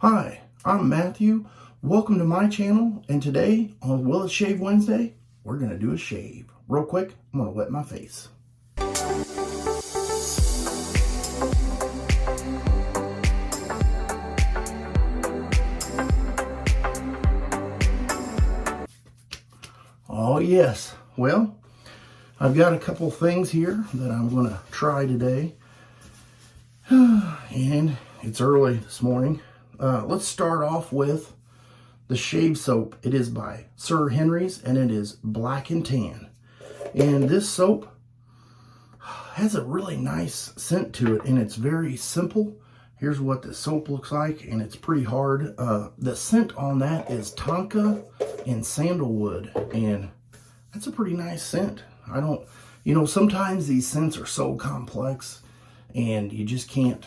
Hi, I'm Matthew. Welcome to my channel, and today on Will It Shave Wednesday, we're going to do a shave. Real quick, I'm going to wet my face. Oh yes, well, I've got a couple things here that I'm going to try today, and it's early this morning. Let's start off with the shave soap. It is by Sir Henry's, and it is black and tan. And this soap has a really nice scent to it, and it's very simple. Here's what the soap looks like, and it's pretty hard. The scent on that is tonka and sandalwood, and that's a pretty nice scent. Sometimes these scents are so complex, and you just can't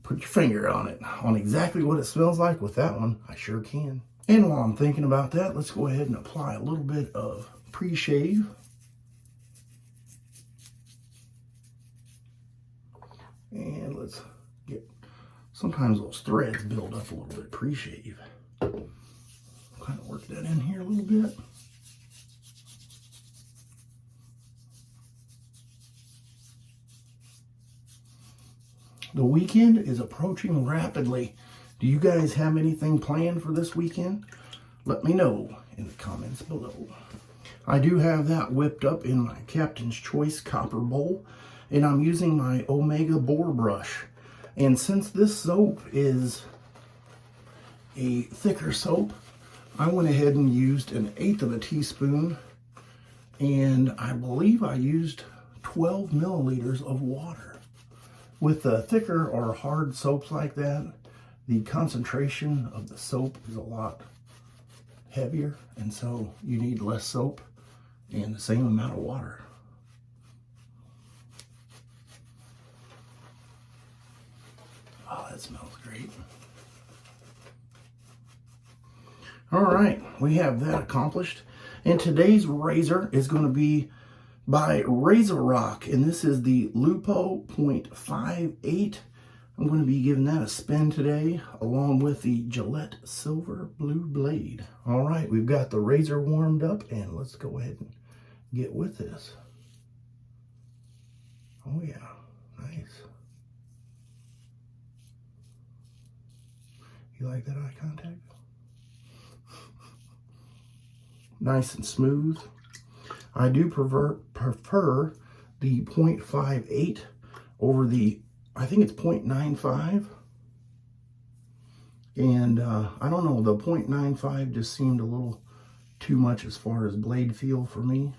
put your finger on it, on exactly what it smells like. With that one, I sure can. And while I'm thinking about that, let's go ahead and apply a little bit of Preshave. And let's get, sometimes those threads build up a little bit. Preshave. Kind of work that in here a little bit. The weekend is approaching rapidly. Do you guys have anything planned for this weekend? Let me know in the comments below. I do have that whipped up in my Captain's Choice copper bowl, and I'm using my Omega Boar brush. And since this soap is a thicker soap, I went ahead and used 1/8 of a teaspoon, and I believe I used 12 milliliters of water. With the thicker or hard soaps like that, the concentration of the soap is a lot heavier, and so you need less soap and the same amount of water. Oh, that smells great. All right, we have that accomplished. And today's razor is going to be by Razorock, and this is the Lupo 0.58. I'm going to be giving that a spin today, along with the Gillette Silver Blue Blade. All right, we've got the razor warmed up, and let's go ahead and get with this. Oh yeah, nice. You like that eye contact? Nice and smooth. I do prefer the 0.58 over the, I think it's 0.95. And I don't know, the 0.95 just seemed a little too much as far as blade feel for me.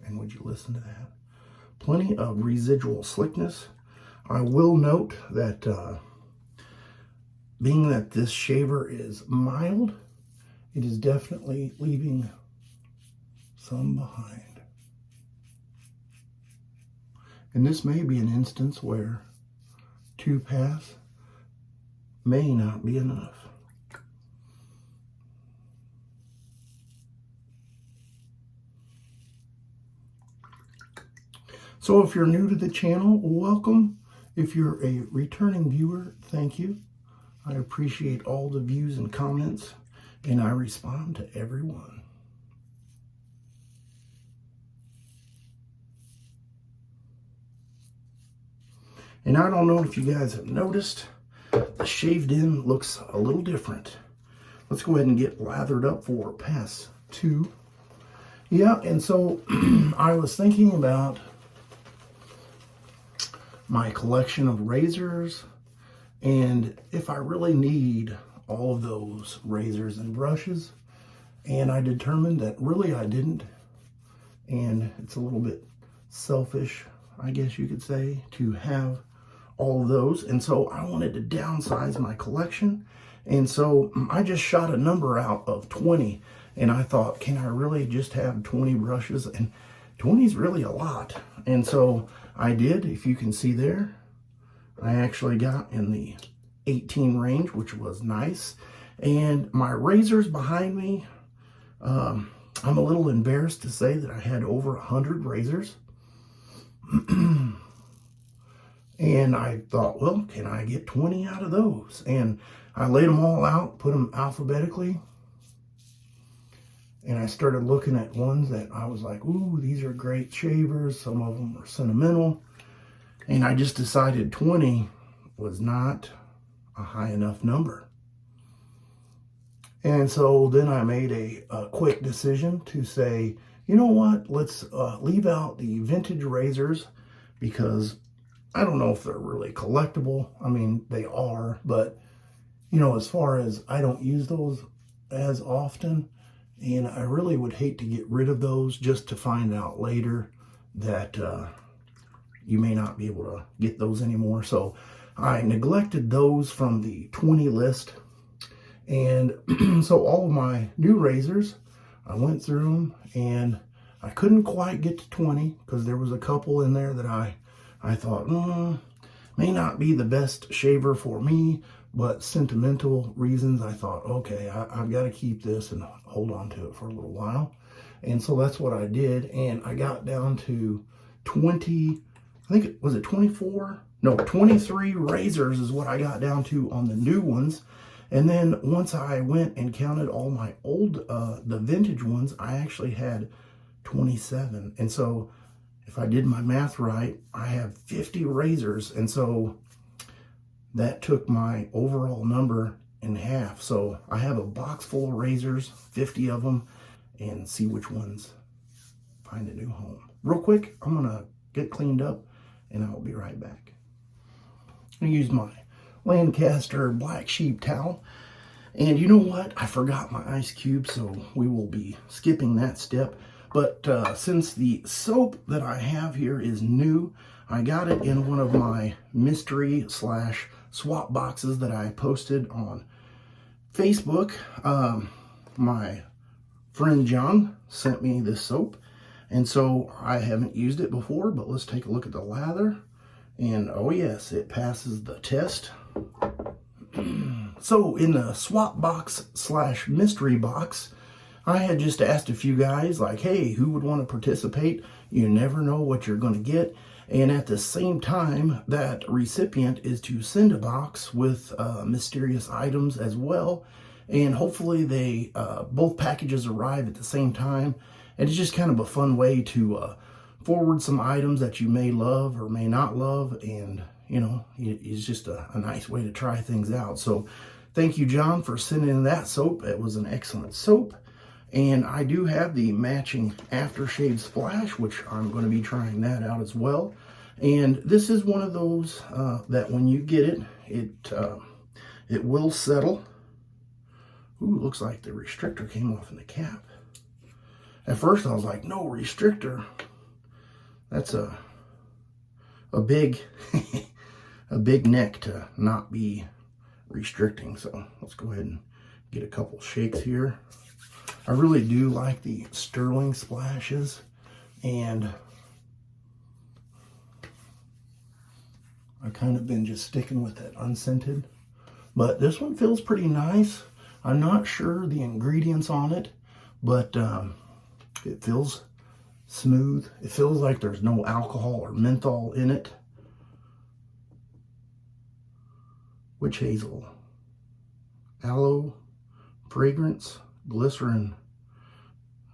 And would you listen to that? Plenty of residual slickness. I will note that being that this shaver is mild, it is definitely leaving some behind. And this may be an instance where 2 pass may not be enough. So if you're new to the channel, welcome. If you're a returning viewer, thank you. I appreciate all the views and comments, and I respond to everyone. And I don't know if you guys have noticed, the shaved end looks a little different. Let's go ahead and get lathered up for pass 2. Yeah, and so I was thinking about my collection of razors, and if I really need all of those razors and brushes, and I determined that really I didn't, and it's a little bit selfish, I guess you could say, to have all of those, and so I wanted to downsize my collection, and so I just shot a number out of 20, and I thought, can I really just have 20 brushes? And 20 is really a lot, and so I did. If you can see there, I actually got in the 18 range, which was nice. And my razors behind me, I'm a little embarrassed to say that I had over 100 razors. And I thought, well, can I get 20 out of those? And I laid them all out, put them alphabetically. And I started looking at ones that I was like, ooh, these are great shavers. Some of them were sentimental. And I just decided 20 was not a high enough number. And so then I made a quick decision to say, you know what, let's leave out the vintage razors, because I don't know if they're really collectible. I mean, they are, but, you know, as far as I don't use those as often, and I really would hate to get rid of those just to find out later that you may not be able to get those anymore. So I neglected those from the 20 list. And so all of my new razors, I went through them, and I couldn't quite get to 20 because there was a couple in there that I thought, may not be the best shaver for me, but sentimental reasons, I thought, okay, I've got to keep this and hold on to it for a little while. And so that's what I did. And I got down to 20, I think, was it 24? No, 23 razors is what I got down to on the new ones. And then once I went and counted all my old, the vintage ones, I actually had 27. And so if I did my math right, I have 50 razors. And so that took my overall number in half. So I have a box full of razors, 50 of them, and see which ones find a new home. Real quick, I'm gonna get cleaned up and I'll be right back. I used my Lancaster black sheep towel. And you know what? I forgot my ice cube, so we will be skipping that step. But since the soap that I have here is new, I got it in one of my mystery / swap boxes that I posted on Facebook. My friend John sent me this soap, and so I haven't used it before, but let's take a look at the lather. And oh yes, it passes the test. So in the swap box / mystery box, I had just asked a few guys like, hey, who would want to participate? You never know what you're going to get. And at the same time, that recipient is to send a box with mysterious items as well. And hopefully they both packages arrive at the same time. And it's just kind of a fun way to forward some items that you may love or may not love. And, you know, it's just a nice way to try things out. So thank you, John, for sending that soap. It was an excellent soap. And I do have the matching aftershave splash, which I'm going to be trying that out as well. And this is one of those that when you get it, it will settle. Ooh, looks like the restrictor came off in the cap. At first I was like, no restrictor. That's a big a big neck to not be restricting. So let's go ahead and get a couple shakes here. I really do like the sterling splashes, and I've kind of been just sticking with that unscented, but this one feels pretty nice. I'm not sure the ingredients on it, but it feels smooth. It feels like there's no alcohol or menthol in it. Witch hazel, aloe, fragrance, glycerin.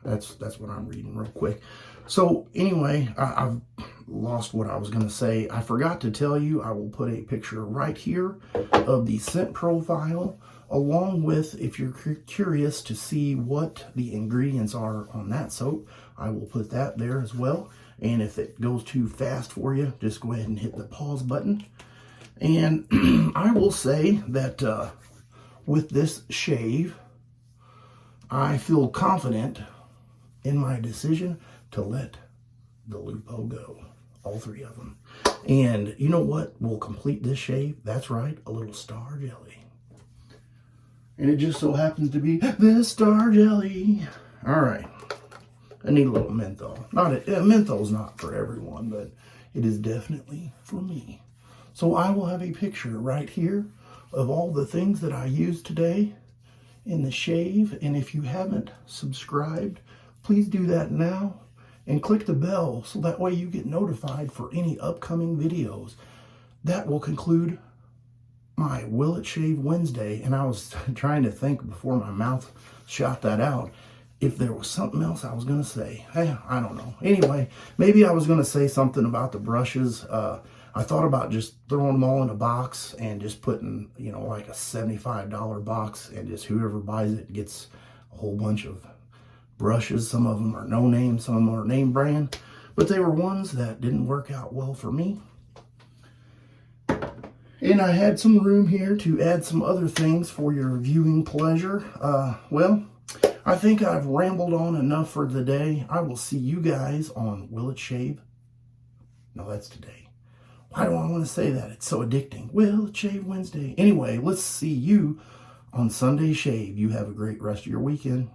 That's what I'm reading real quick. So anyway, I've lost what I was going to say. I forgot to tell you, I will put a picture right here of the scent profile, along with, if you're curious to see what the ingredients are on that soap, I will put that there as well. And if it goes too fast for you, just go ahead and hit the pause button. And I will say that with this shave, I feel confident in my decision to let the Lupo go. All three of them. And you know what will complete this shave? That's right, a little star jelly. And it just so happens to be this star jelly. All right. I need a little menthol. Menthol's not for everyone, but it is definitely for me. So I will have a picture right here of all the things that I used today in the shave. And if you haven't subscribed, please do that now and click the bell so that way you get notified for any upcoming videos. That will conclude my Will It Shave Wednesday. And I was trying to think before my mouth shot that out if there was something else I was going to say. I don't know. Anyway, maybe I was going to say something about the brushes. I thought about just throwing them all in a box and just putting, you know, like a $75 box, and just whoever buys it gets a whole bunch of brushes. Some of them are no name, some of them are name brand, but they were ones that didn't work out well for me. And I had some room here to add some other things for your viewing pleasure. Well, I think I've rambled on enough for the day. I will see you guys on Will It Shave? No, that's today. Why do I want to say that? It's so addicting. Will It Shave Wednesday? Anyway, let's see you on Sunday Shave. You have a great rest of your weekend.